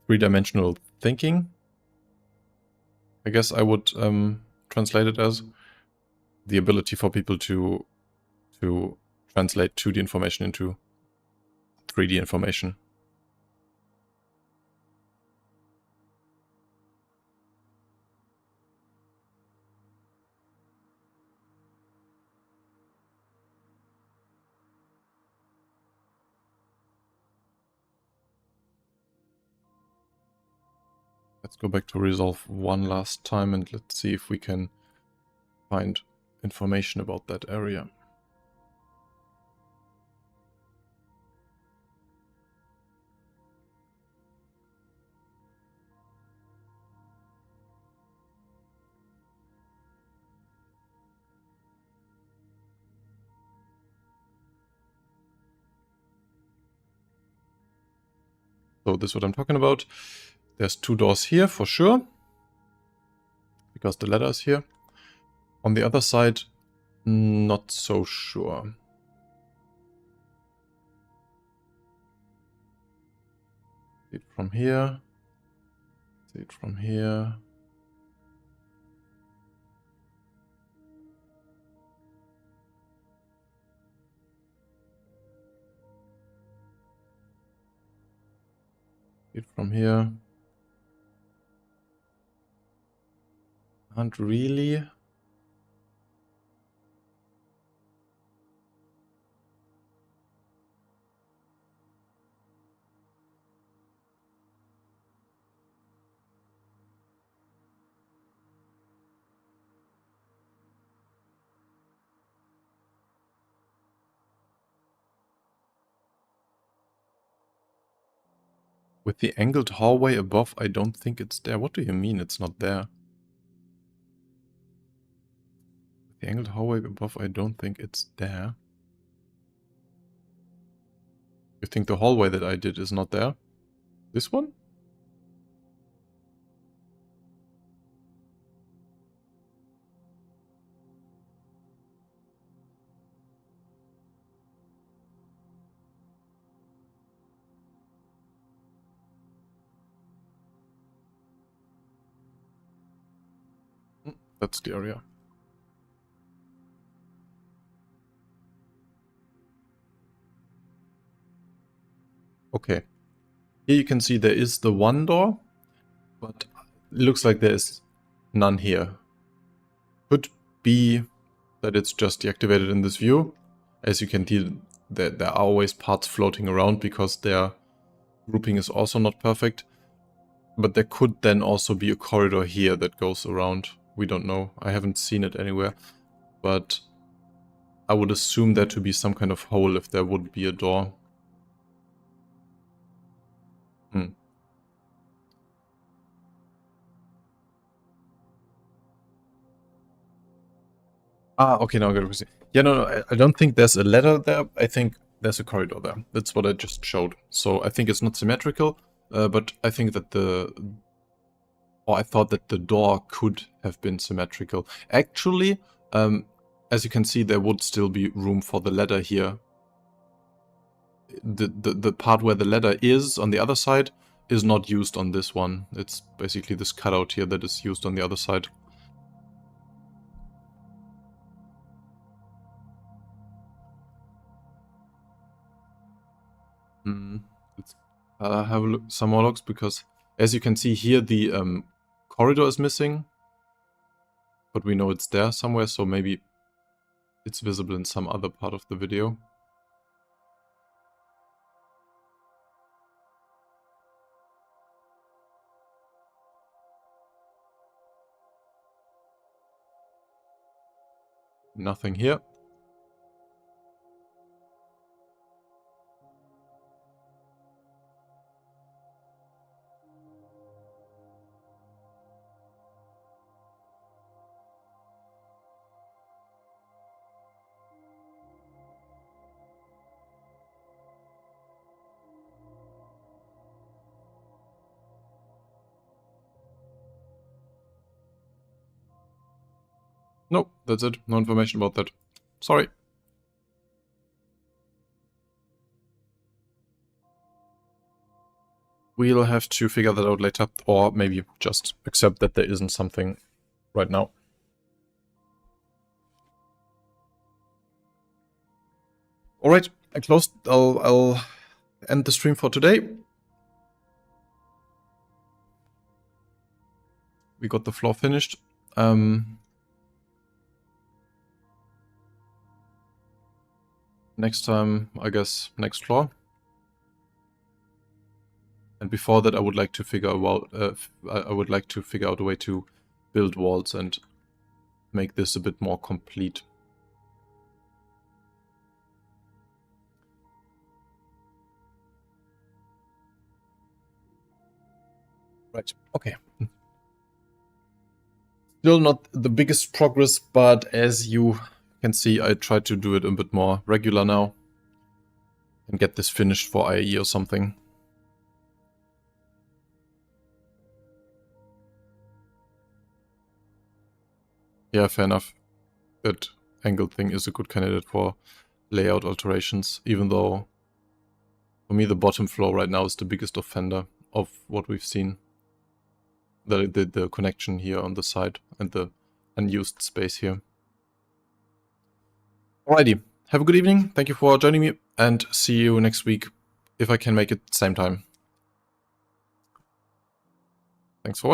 three-dimensional thinking. I guess I would translate it as the ability for people to translate 2D information into 3D information. Let's go back to resolve one last time and let's see if we can find information about that area. So this is what I'm talking about. There's two doors here for sure, because the ladder is here. On the other side, not so sure. See it from here. See it from here. See it from here. Can't really. With the angled hallway above, I don't think it's there. What do you mean it's not there? With the angled hallway above, I don't think it's there. You think the hallway that I did is not there? This one? That's the area. Okay. Here you can see there is the one door, but it looks like there is none here. Could be that it's just deactivated in this view. As you can see, there are always parts floating around because their grouping is also not perfect. But there could then also be a corridor here that goes around. We don't know. I haven't seen it anywhere. But I would assume there to be some kind of hole if there would be a door. Ah, okay, now I got to see. Yeah, no, I don't think there's a ladder there. I think there's a corridor there. That's what I just showed. So I think it's not symmetrical, but I think that I thought that the door could have been symmetrical. Actually, as you can see, there would still be room for the ladder here. The part where the ladder is on the other side is not used on this one. It's basically this cutout here that is used on the other side. Let's have a look, some more logs, because as you can see here, the corridor is missing, but we know it's there somewhere, so maybe it's visible in some other part of the video. Nothing here. No, that's it. No information about that. Sorry. We'll have to figure that out later, or maybe just accept that there isn't something right now. Alright, I closed. I'll end the stream for today. We got the floor finished. Next time, I guess, next floor. And before that, I would like to figure out a way to build walls and make this a bit more complete. Right, okay. Still not the biggest progress, but as you can see, I try to do it a bit more regular now and get this finished for IE or something. Yeah, fair enough. That angled thing is a good candidate for layout alterations, even though for me the bottom floor right now is the biggest offender of what we've seen. The connection here on the side and the unused space here. Alrighty, have a good evening. Thank you for joining me, and see you next week if I can make it same time. Thanks for watching.